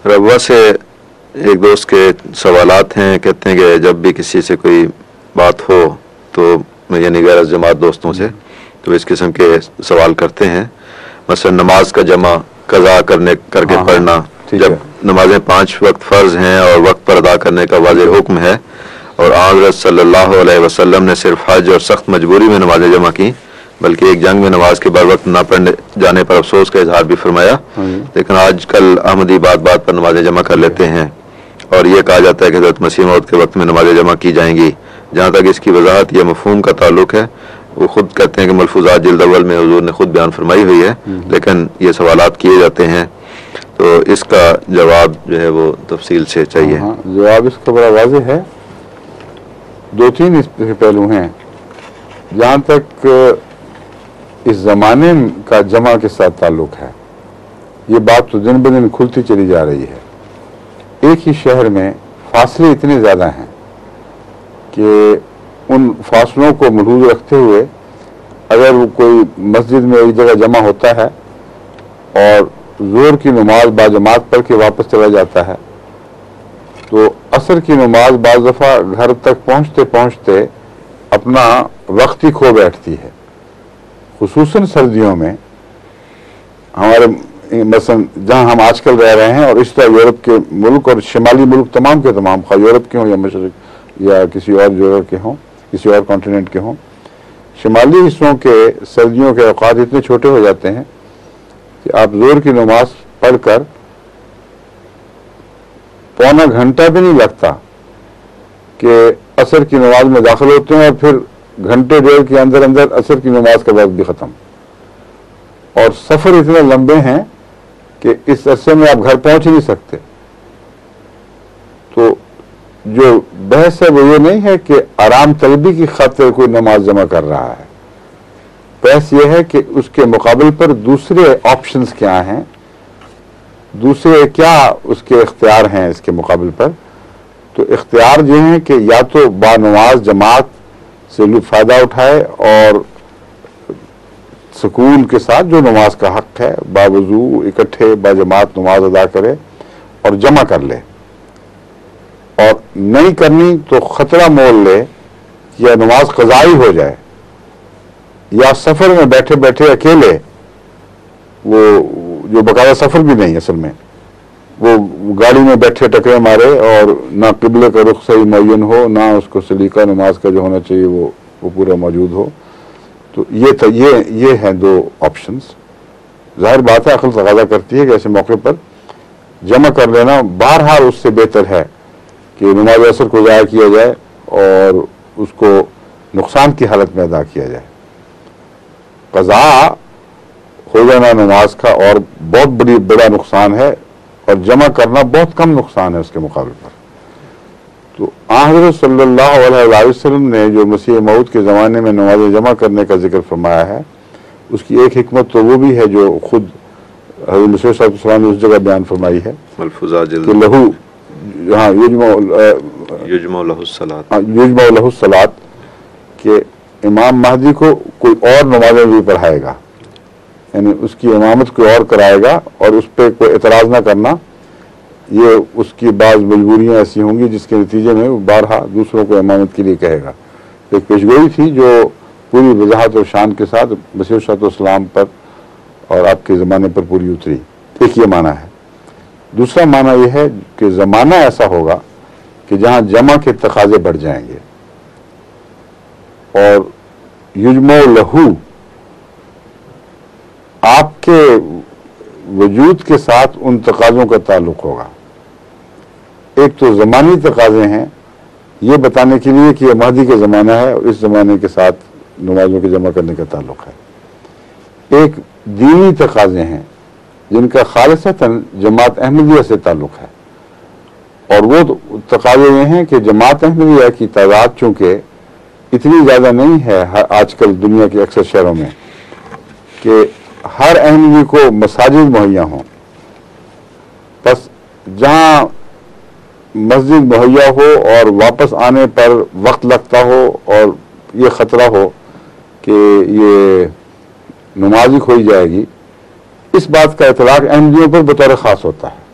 ربوہ سے ایک دوست کے سوالات ہیں. کہتے ہیں کہ جب بھی کسی سے کوئی بات ہو تو یعنی غیر جماعت دوستوں سے تو اس قسم کے سوال کرتے ہیں. مثلا نماز کا جمع قضا کر کے پڑھنا، جب نمازیں 5 وقت فرض ہیں اور وقت پر ادا کرنے کا واضح حکم ہے، اور حضرت صلی اللہ علیہ وسلم نے صرف حج اور سخت مجبوری میں نمازیں جمع کی، بلکہ ایک جنگ میں نماز کے بر وقت نہ پڑھنے جانے پر افسوس کا اظہار بھی فرمایا. لیکن آج کل احمدی بات پر نمازیں جمع کر لیتے ہیں اور یہ کہا جاتا ہے کہ حضرت مسیح موعود کے وقت میں نمازیں جمع کی جائیں گی. جہاں تک اس کی وضاحت یا مفہوم کا تعلق ہے، وہ خود کہتے ہیں کہ ملفوظات جلد اول میں حضور نے خود بیان فرمائی ہوئی ہے، لیکن یہ سوالات کیے جاتے ہیں تو اس کا جواب جو ہے وہ تفصیل سے چاہیے. جواب اس کا بڑا واضح ہے. 2-3 اس کے پہلو ہیں. جہاں تک اس زمانے کا جمع کے ساتھ تعلق ہے، یہ بات تو دن بدن کھلتی چلی جا رہی ہے. ایک ہی شہر میں فاصلے اتنے زیادہ ہیں کہ ان فاصلوں کو ملحوظ رکھتے ہوئے اگر وہ کوئی مسجد میں ایک جگہ جمع ہوتا ہے اور ظہر کی نماز باجماعت پڑھ کے واپس چلا جاتا ہے تو عصر کی نماز بعض دفعہ گھر تک پہنچتے پہنچتے اپنا وقت ہی کھو بیٹھتی ہے. خصوصاً سردیوں میں ہمارے مثلا جہاں ہم آج کل رہ رہے ہیں اور اس طرح یورپ کے ملک اور شمالی ملک تمام کے تمام، خواہ یورپ کے ہوں یا مشرق یا کسی اور جگہ کے ہوں، کسی اور کانٹیننٹ کے ہوں، شمالی حصوں کے سردیوں کے اوقات اتنے چھوٹے ہو جاتے ہیں کہ آپ ظہر کی نماز پڑھ کر پونا گھنٹہ بھی نہیں لگتا کہ عصر کی نماز میں داخل ہوتے ہیں اور پھر گھنٹے ڈیڑھ کے اندر اندر عصر کی نماز کا وقت بھی ختم. اور سفر اتنے لمبے ہیں کہ اس عرصے میں آپ گھر پہنچ ہی نہیں سکتے. تو جو بحث ہے وہ یہ نہیں ہے کہ آرام طلبی کی خاطر کوئی نماز جمع کر رہا ہے. بحث یہ ہے کہ اس کے مقابل پر دوسرے آپشنز کیا ہیں، دوسرے کیا اس کے اختیار ہیں اس کے مقابل پر. تو اختیار یہ ہیں کہ یا تو با نماز جماعت سے فائدہ اٹھائے اور سکون کے ساتھ جو نماز کا حق ہے باوضو اکٹھے با جماعت نماز ادا کرے اور جمع کر لے، اور نہیں کرنی تو خطرہ مول لے یا نماز قضائی ہو جائے، یا سفر میں بیٹھے بیٹھے اکیلے، وہ جو باقاعدہ سفر بھی نہیں اصل میں، وہ گاڑی میں بیٹھے ٹکرے مارے اور نہ قبلے کا رخ صحیح معین ہو، نہ اس کو سلیقہ نماز کا جو ہونا چاہیے وہ پورا موجود ہو. تو یہ ہیں 2 آپشنز. ظاہر بات ہے عقل تقاضا کرتی ہے کہ ایسے موقع پر جمع کر لینا بہرحال اس سے بہتر ہے کہ نماز عصر کو ضائع کیا جائے اور اس کو نقصان کی حالت میں ادا کیا جائے. قضا ہو جانا نماز کا اور بہت بڑا نقصان ہے، اور جمع کرنا بہت کم نقصان ہے اس کے مقابلے پر. تو حضرت صلی اللہ علیہ وسلم نے جو مسیح موعود کے زمانے میں نماز جمع کرنے کا ذکر فرمایا ہے، اس کی ایک حکمت تو وہ بھی ہے جو خود حضرت مسیح صلی اللہ علیہ وسلم نے اس جگہ بیان فرمائی ہے کہ لہو یجمع لہ الصلاۃ، کہ امام مہدی کو کوئی اور نمازیں بھی پڑھائے گا، یعنی اس کی امامت کوئی اور کرائے گا، اور اس پہ کوئی اعتراض نہ کرنا. یہ اس کی بعض مجبوریاں ایسی ہوں گی جس کے نتیجے میں وہ بارہا دوسروں کو امامت کے لیے کہے گا. ایک پیشگوئی تھی جو پوری وضاحت اور شان کے ساتھ مسیح علیہ السلام پر اور آپ کے زمانے پر پوری اتری. ایک یہ معنی ہے. دوسرا معنی یہ ہے کہ زمانہ ایسا ہوگا کہ جہاں جمع کے تقاضے بڑھ جائیں گے، اور یجمع لہو آپ کے وجود کے ساتھ ان تقاضوں کا تعلق ہوگا. ایک تو زمانی تقاضے ہیں یہ بتانے کے لیے کہ یہ مہدی کا زمانہ ہے اور اس زمانے کے ساتھ نمازوں کے جمع کرنے کا تعلق ہے. ایک دینی تقاضے ہیں جن کا خالصتاً جماعت احمدیہ سے تعلق ہے، اور وہ تقاضے یہ ہیں کہ جماعت احمدیہ کی تعداد چونکہ اتنی زیادہ نہیں ہے آج کل دنیا کے اکثر شہروں میں کہ ہر احمدی کو مساجد مہیا ہوں. بس جہاں مسجد مہیا ہو اور واپس آنے پر وقت لگتا ہو اور یہ خطرہ ہو کہ یہ نماز ہی کھوئی جائے گی، اس بات کا اطلاق احمدیوں پر بطور خاص ہوتا ہے.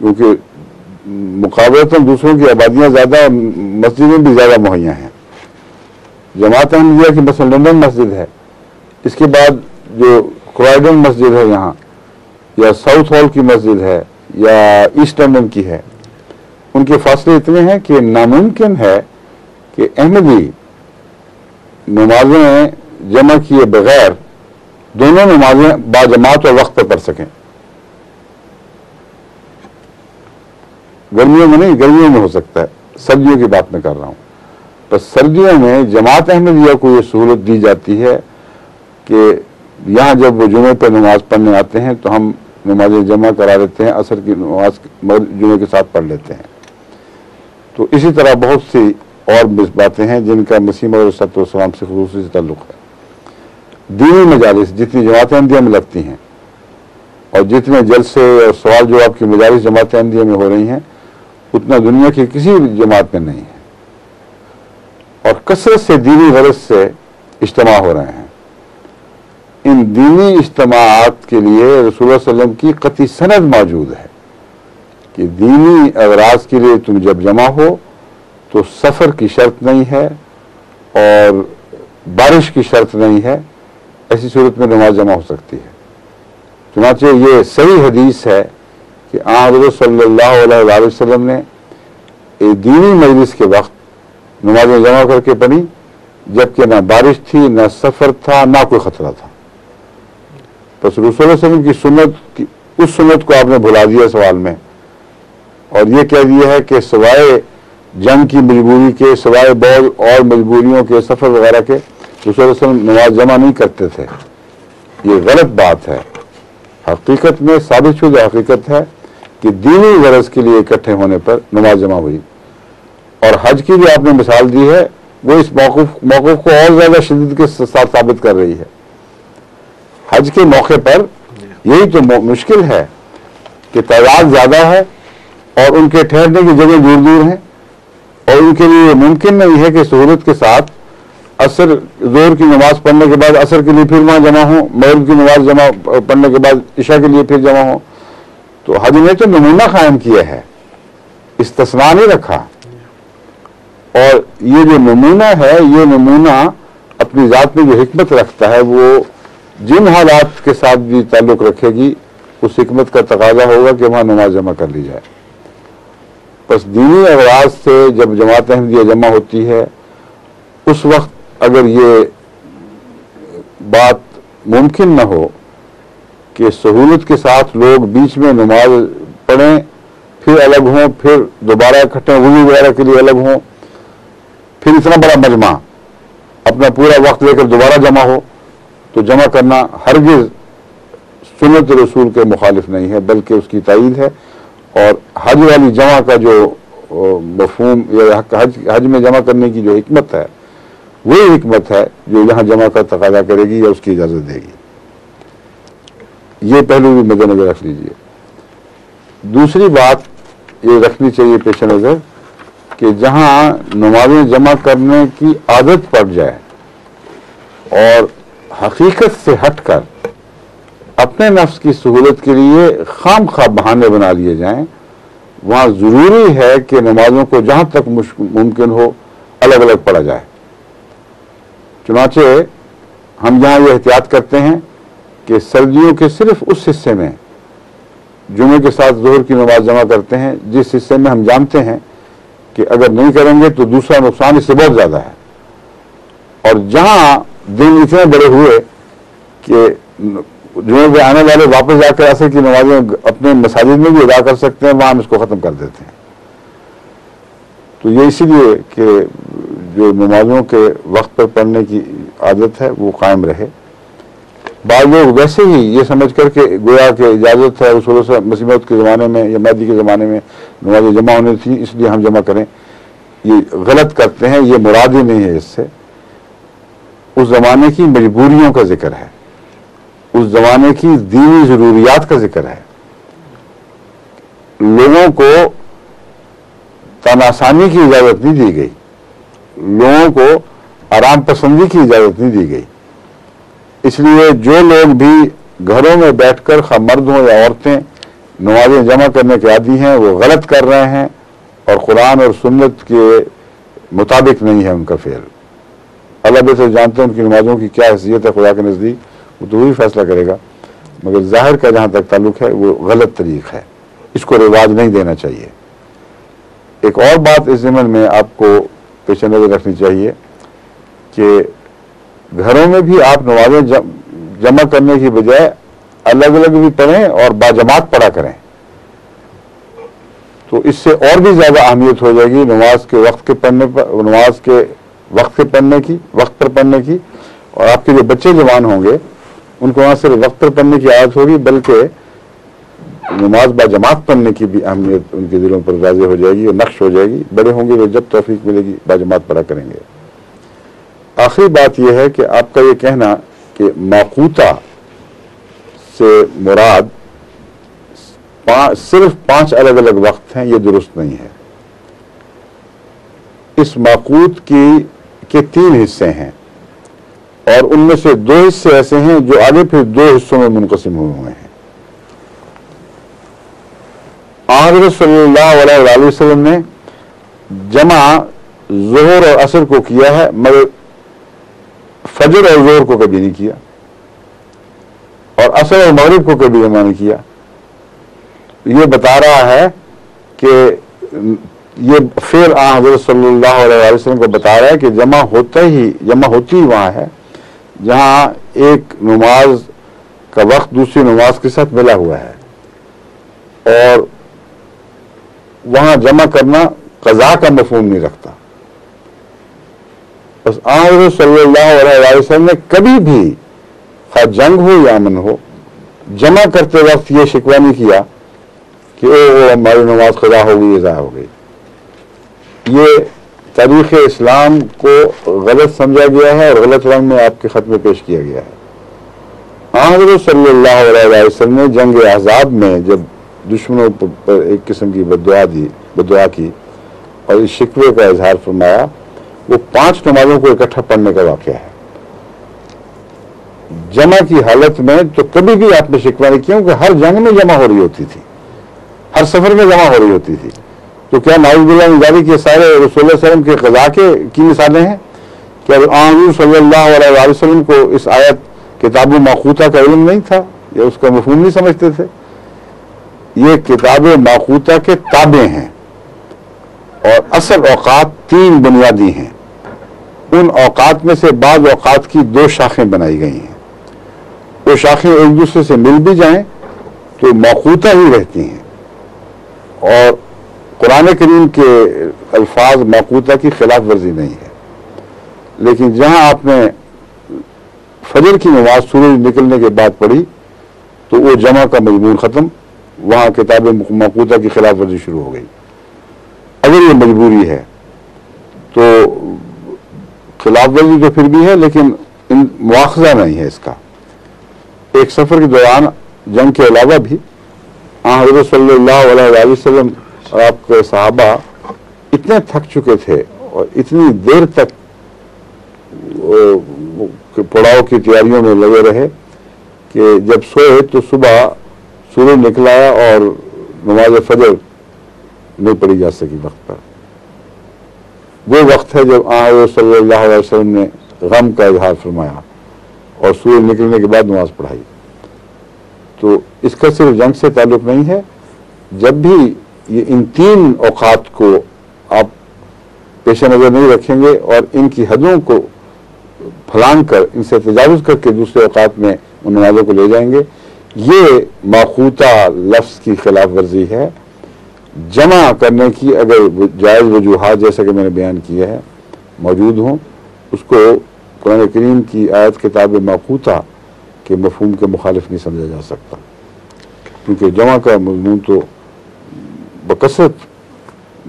کیونکہ مقابلتاً دوسروں کی آبادیاں زیادہ اور مسجدیں بھی زیادہ مہیا ہیں. جماعت احمدیہ کی مثلا لندن مسجد ہے، اس کے بعد جو کرائیڈن مسجد ہے یہاں، یا ساؤتھ ہال کی مسجد ہے، یا ایسٹ لندن کی ہے، ان کے فاصلے اتنے ہیں کہ ناممکن ہے کہ احمدی نمازیں جمع کیے بغیر دونوں نمازیں باجماعت اور وقت پر پڑھ سکیں. گرمیوں میں نہیں، گرمیوں میں ہو سکتا ہے، سردیوں کی بات میں کر رہا ہوں. بس سردیوں میں جماعت احمدیہ کو یہ سہولت دی جاتی ہے کہ یہاں جب وہ جمعے پہ نماز پڑھنے آتے ہیں تو ہم نمازیں جمع کرا لیتے ہیں، عصر کی نماز جمعے کے ساتھ پڑھ لیتے ہیں. تو اسی طرح بہت سی اور باتیں ہیں جن کا مسیح موعود علیہ السلام سے خصوصی تعلق ہے. دینی مجالس جتنی جماعت احمدیہ میں لگتی ہیں اور جتنے جلسے اور سوال جواب کی مجالس جماعت احمدیہ میں ہو رہی ہیں اتنا دنیا کی کسی جماعت میں نہیں ہے. اور کثرت سے دینی غرض سے اجتماع ہو رہے ہیں. ان دینی اجتماعات کے لیے رسول اللہ صلی اللہ علیہ وسلم کی قطعی سند موجود ہے کہ دینی اغراض کے لیے تم جب جمع ہو تو سفر کی شرط نہیں ہے اور بارش کی شرط نہیں ہے، ایسی صورت میں نماز جمع ہو سکتی ہے. چنانچہ یہ صحیح حدیث ہے کہ حضرت صلی اللہ علیہ وسلم نے دینی مجلس کے وقت نمازیں جمع کر کے پڑھی جبکہ نہ بارش تھی، نہ سفر تھا، نہ کوئی خطرہ تھا. بس رسول اللہ علیہ وسلم کی سنت اس سنت کو آپ نے بھلا دیا سوال میں، اور یہ کہہ دیا ہے کہ سوائے جنگ کی مجبوری کے، سوائے بہت اور مجبوریوں کے، سفر وغیرہ کے، رسول اللہ علیہ وسلم نماز جمع نہیں کرتے تھے. یہ غلط بات ہے. حقیقت میں ثابت شدہ حقیقت ہے کہ دینی غرض کے لیے اکٹھے ہونے پر نماز جمع ہوئی. اور حج کی جو آپ نے مثال دی ہے وہ اس موقف کو اور زیادہ شدت کے ساتھ ثابت کر رہی ہے. حج کے موقع پر یہی تو مشکل ہے کہ تعداد زیادہ ہے اور ان کے ٹھہرنے کی جگہ دور دور ہیں، اور ان کے لیے ممکن نہیں ہے کہ سہولت کے ساتھ عصر ظہر کی نماز پڑھنے کے بعد عصر کے لیے پھر وہاں جمع ہوں، مغرب کی نماز جمع پڑھنے کے بعد عشاء کے لیے پھر جمع ہوں. تو حج نے تو نمونہ قائم کیا ہے، استثناء نہیں رکھا. اور یہ جو نمونہ ہے، یہ نمونہ اپنی ذات میں جو حکمت رکھتا ہے وہ جن حالات کے ساتھ بھی تعلق رکھے گی اس حکمت کا تقاضا ہوگا کہ وہاں نماز جمع کر لی جائے. بس دینی اغراض سے جب جماعت احمدیہ جمع ہوتی ہے اس وقت اگر یہ بات ممکن نہ ہو کہ سہولت کے ساتھ لوگ بیچ میں نماز پڑھیں پھر الگ ہوں، پھر دوبارہ اکٹھے وضو وغیرہ کے لیے الگ ہوں، پھر اتنا بڑا مجمع اپنا پورا وقت لے کر دوبارہ جمع ہو، تو جمع کرنا ہرگز سنت رسول کے مخالف نہیں ہے بلکہ اس کی تائید ہے. اور حج والی جمع کا جو مفہوم یا حج میں جمع کرنے کی جو حکمت ہے وہی حکمت ہے جو یہاں جمع کا تقاضا کرے گی یا اس کی اجازت دے گی. یہ پہلو بھی مد نظر رکھ لیجیے. دوسری بات یہ رکھنی چاہیے پیش نظر کہ جہاں نمازیں جمع کرنے کی عادت پڑ جائے اور حقیقت سے ہٹ کر اپنے نفس کی سہولت کے لیے خام خواہ بہانے بنا لیے جائیں، وہاں ضروری ہے کہ نمازوں کو جہاں تک ممکن ہو الگ الگ پڑھا جائے. چنانچہ ہم یہاں یہ احتیاط کرتے ہیں کہ سردیوں کے صرف اس حصے میں جمعے کے ساتھ ظہر کی نماز جمع کرتے ہیں جس حصے میں ہم جانتے ہیں کہ اگر نہیں کریں گے تو دوسرا نقصان اس سے بہت زیادہ ہے. اور جہاں دن اتنے بڑے ہوئے کہ جمعے پہ آنے والے واپس جا کر عصر کی نمازیں اپنے مساجد میں بھی ادا کر سکتے ہیں، وہاں ہم اس کو ختم کر دیتے ہیں. تو یہ اسی لیے کہ جو نمازوں کے وقت پر پڑھنے کی عادت ہے وہ قائم رہے. بعض لوگ ویسے ہی یہ سمجھ کر کہ گویا کہ اجازت ہے رسول اللہ مسیح موعود کے زمانے میں یا مہدی کے زمانے میں نمازیں جمع ہونے تھیں اس لیے ہم جمع کریں، یہ غلط کرتے ہیں. یہ مراد ہی نہیں ہے. اس سے اس زمانے کی مجبوریوں کا ذکر ہے، اس زمانے کی دینی ضروریات کا ذکر ہے. لوگوں کو تناسانی کی اجازت نہیں دی گئی، لوگوں کو آرام پسندی کی اجازت نہیں دی گئی. اس لیے جو لوگ بھی گھروں میں بیٹھ کر خواہ مرد ہوں یا عورتیں نمازیں جمع کرنے کے عادی ہیں وہ غلط کر رہے ہیں اور قرآن اور سنت کے مطابق نہیں ہے ان کا فعل. اللہ بہتر جانتے ہیں ان کی نمازوں کی کیا حیثیت ہے خدا کے نزدیک، وہ تو وہی فیصلہ کرے گا، مگر ظاہر کا جہاں تک تعلق ہے وہ غلط طریق ہے، اس کو رواج نہیں دینا چاہیے. ایک اور بات اس ضمن میں آپ کو پیش نظر رکھنی چاہیے کہ گھروں میں بھی آپ نمازیں جمع کرنے کی بجائے الگ الگ بھی پڑھیں اور باجماعت پڑھا کریں، تو اس سے اور بھی زیادہ اہمیت ہو جائے گی نماز کے وقت کے پڑھنے پر، نماز کے وقت کے پڑھنے کی، وقت پر پڑھنے کی. اور آپ کے جو بچے جوان ہوں گے ان کو نہ صرف وقت پر پڑھنے کی عادت ہوگی بلکہ نماز باجماعت پڑھنے کی بھی اہمیت ان کے دلوں پر واضح ہو جائے گی اور نقش ہو جائے گی. بڑے ہوں گے وہ جب توفیق ملے گی باجماعت پڑھا کریں گے. آخری بات یہ ہے کہ آپ کا یہ کہنا کہ ماقوتہ سے مراد صرف 5 الگ الگ وقت ہیں، یہ درست نہیں ہے. اس ماقوت کے 3 حصے ہیں اور ان میں سے 2 حصے ایسے ہیں جو آگے پھر 2 حصوں میں منقسم ہوئے ہیں. حضرت صلی اللہ علیہ وسلم نے جمع ظہر اور عصر کو کیا ہے مگر فجر اور ظہر کو کبھی نہیں کیا اور عصر اور مغرب کو کبھی جمع نہیں کیا. یہ بتا رہا ہے کہ یہ فعل حضرت صلی اللہ علیہ وسلم کو بتا رہا ہے کہ جمع ہوتی ہی وہاں ہے جہاں ایک نماز کا وقت دوسری نماز کے ساتھ ملا ہوا ہے، اور وہاں جمع کرنا قضا کا مفہوم نہیں رکھتا. بس حضرت صلی اللہ علیہ وسلم نے کبھی بھی خواہ جنگ ہو یا امن ہو جمع کرتے وقت یہ شکوہ نہیں کیا کہ ہماری نماز قضا ہو گئی، ضائع ہو گئی. یہ تاریخ اسلام کو غلط سمجھا گیا ہے اور غلط رنگ میں آپ کے خط میں پیش کیا گیا ہے. حضرت صلی اللہ علیہ وسلم نے جنگ احزاب میں جب دشمنوں پر ایک قسم کی بددعا کی اور اس شکوے کا اظہار فرمایا، وہ 5 نمازوں کو اکٹھا پڑھنے کا واقعہ ہے. جمع کی حالت میں تو کبھی بھی آپ نے شکوہ نہیں کیا کہ ہر جنگ میں جمع ہو رہی ہوتی تھی، ہر سفر میں جمع ہو رہی ہوتی تھی. تو کیا نعوذ باللہ من ذالک کے سارے رسول اللہ علیہ وسلم کے قضا کی مثالیں ہیں؟ کیا حضور صلی اللہ علیہ وسلم کو اس آیت کتاب ماقوتہ کا علم نہیں تھا یا اس کا مفہوم نہیں سمجھتے تھے؟ یہ کتاب ماقوتہ کے تابع ہیں اور اصل اوقات 3 بنیادی ہیں. ان اوقات میں سے بعض اوقات کی 2 شاخیں بنائی گئی ہیں. وہ شاخیں ایک دوسرے سے مل بھی جائیں تو ماقوتہ ہی رہتی ہیں اور قرآن کریم کے الفاظ ماقوتہ کی خلاف ورزی نہیں ہے. لیکن جہاں آپ نے فجر کی نماز سورج نکلنے کے بعد پڑھی تو وہ جمع کا مضمون ختم، وہاں کتاب ماقوتہ کی خلاف ورزی شروع ہو گئی. اگر یہ مجبوری ہے تو خلاف ورزی تو پھر بھی ہے لیکن مواخذہ نہیں ہے اس کا. ایک سفر کے دوران جنگ کے علاوہ بھی حضرت صلی اللہ علیہ وسلم اور آپ کے صحابہ اتنے تھک چکے تھے اور اتنی دیر تک پڑاؤ کی تیاریوں میں لگے رہے کہ جب سوئے تو صبح سورج نکلا اور نماز فجر نہیں پڑھی جا سکی وقت پر. وہ وقت ہے جب حضرت صلی اللہ علیہ وسلم نے غم کا اظہار فرمایا اور سورج نکلنے کے بعد نماز پڑھائی. تو اس کا صرف جنگ سے تعلق نہیں ہے. جب بھی یہ ان 3 اوقات کو آپ پیش نظر نہیں رکھیں گے اور ان کی حدوں کو پھلانگ کر ان سے تجاوز کر کے دوسرے اوقات میں ان نمازوں کو لے جائیں گے، یہ ماقوتہ لفظ کی خلاف ورزی ہے. جمع کرنے کی اگر جائز وجوہات جیسا کہ میں نے بیان کیا ہے موجود ہوں، اس کو قرآن کریم کی آیت کتاب ماقوتہ کے مفہوم کے مخالف نہیں سمجھا جا سکتا، کیونکہ جمع کا مضمون تو بکثرت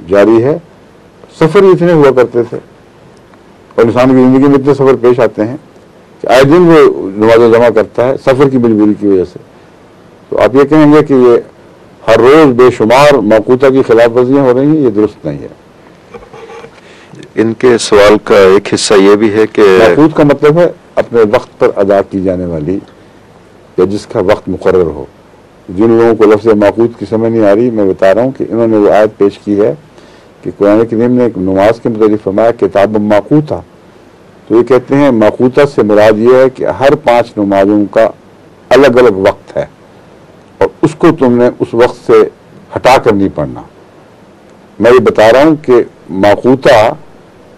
جاری ہے. سفر اتنے ہوا کرتے تھے اور انسان کی زندگی میں اتنے سفر پیش آتے ہیں کہ آئے دن وہ نمازیں جمع کرتا ہے سفر کی مجبوری کی وجہ سے. تو آپ یہ کہیں گے کہ یہ ہر روز بے شمار ماقوتہ کی خلاف ورزیاں ہو رہی ہیں، یہ درست نہیں ہے. ان کے سوال کا ایک حصہ یہ بھی ہے کہ ماقوت کا مطلب ہے اپنے وقت پر ادا کی جانے والی یا جس کا وقت مقرر ہو. جن لوگوں کو لفظ معقود کی سمجھ نہیں آ رہی، میں بتا رہا ہوں کہ انہوں نے وہ آیت پیش کی ہے کہ قرآن کریم نے ایک نماز کے متعلق فرمایا کتاب معقوتہ، تو یہ کہتے ہیں معقوتہ سے مراد یہ ہے کہ ہر 5 نمازوں کا الگ الگ وقت ہے اور اس کو تم نے اس وقت سے ہٹا کر نہیں پڑھنا۔ میں یہ بتا رہا ہوں کہ معقوتہ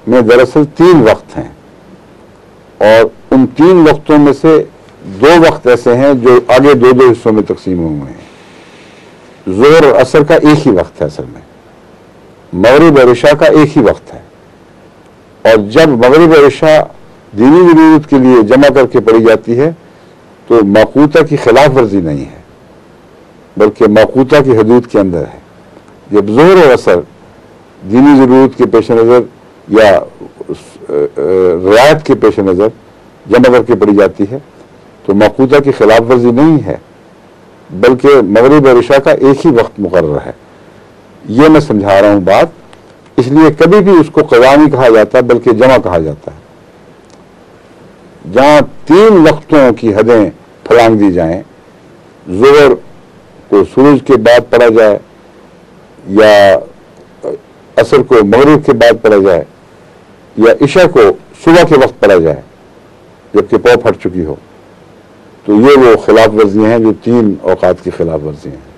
میں دراصل 3 وقت ہیں، اور ان 3 وقتوں میں سے 2 وقت ایسے ہیں جو آگے 2 حصوں میں تقسیم ہوئے ہیں۔ ظہر اور عصر کا ایک ہی وقت ہے، اصل میں مغرب اور عشاء کا ایک ہی وقت ہے، اور جب مغرب اور عشاء دینی ضرورت کے لیے جمع کر کے پڑھی جاتی ہے تو معقوتہ کی خلاف ورزی نہیں ہے بلکہ معقوتہ کی حدود کے اندر ہے۔ جب ظہر اور عصر دینی ضرورت کے پیش نظر یا رعایت کے پیش نظر جمع کر کے پڑھی جاتی ہے تو معقوتہ کی خلاف ورزی نہیں ہے بلکہ مغرب اور عشاء کا ایک ہی وقت مقرر ہے۔ یہ میں سمجھا رہا ہوں بات، اس لیے کبھی بھی اس کو قضا نہیں کہا جاتا بلکہ جمع کہا جاتا ہے۔ جہاں 3 وقتوں کی حدیں پھلانگ دی جائیں، ظہر کو سورج کے بعد پڑھا جائے یا عصر کو مغرب کے بعد پڑھا جائے یا عشاء کو صبح کے وقت پڑھا جائے جبکہ پاؤں پھٹ چکی ہو، تو یہ وہ خلاف ورزیاں ہیں جو 3 اوقات کی خلاف ورزیاں ہیں۔